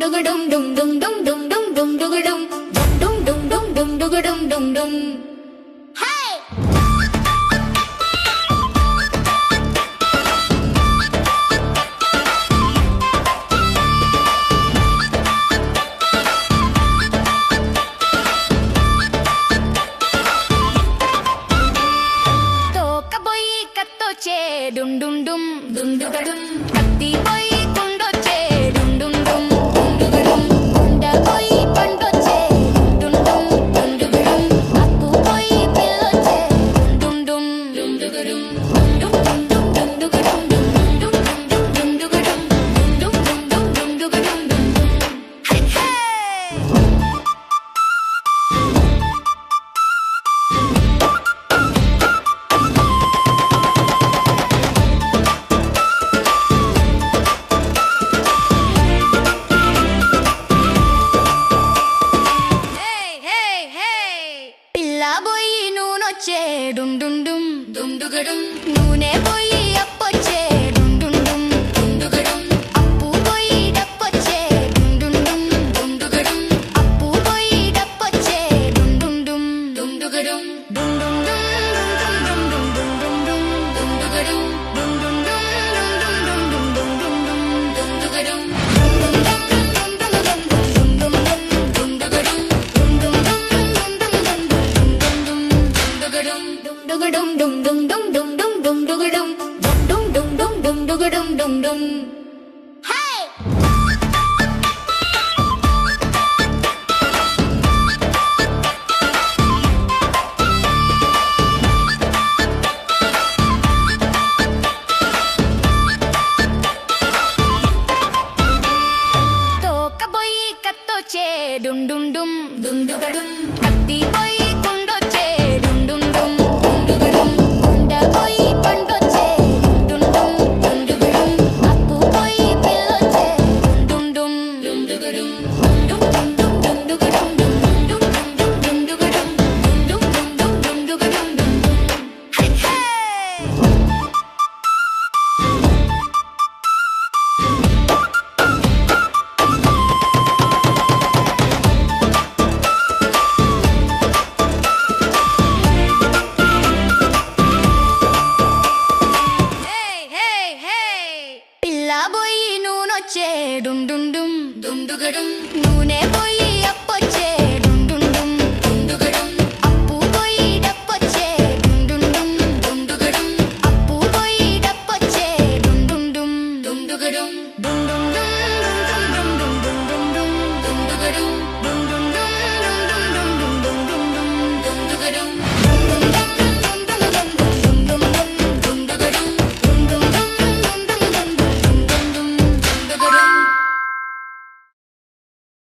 dugadum dum dum dum dum dum dum dugadum dum dum dum dum dugadum dum dum. Hey! Tokaboyi kattoche dum dum dum dum dugadum. Katti boyi kundoche dum dum dum dum dugadum. Kunda boyi pandoche dum dum dum dugadum. Appu boyi pilloche dum dum dum dugadum. Dum dum dum dum dugadum dum dum dum dum dugadum. Dum dum dum dum dugadum dum dum. Hey hey! పిల్ల బోయి నూనొచ్చే డుమ్ డుమ్ డుమ్ డుమ్ డుగడుమ్. నూనె బోయి అప్పొచ్చే డుమ్ డుమ్ డుమ్ డుమ్ డుగడుమ్. అప్పు బోయి డప్పొచ్చే డుమ్ డుమ్ డుమ్ డుమ్ డుగడుమ్. అప్పు బోయి డప్పొచ్చే డుమ్ డుమ్ డుమ్ డుమ్ డుగడుమ్. డుమ్ డుమ్ డుమ్ డుమ్ డుమ్ డుమ్ డుమ్ డుమ్ డుమ్ డుగడుమ్. డుమ్ డుమ్ డుమ్ డుమ్ డుమ్ డుమ్ డుమ్ డుమ్ డుమ్ డుగడుమ్. Dugadum dum dum dum dum dum dum dugadum dum dum dum dum dugadum dum dum. Hey! Tokaboyi kattoche dum dum dum dum dugadum. Katti boyi kundoche dum dum dum dum dugadum. Kunda boyi pandoche dum dum dum dugadum. Appu boyi pilloche dum dum dum dugadum. Dum dum dum dum dugadum dum dum dum dum dugadum. Dum dum dum dum dugadum dum dum. Hey hey! పిల్ల బోయి నూనొచ్చే డుమ్ డుమ్ డుమ్ డుమ్ డుగడుమ్. నూనె బోయి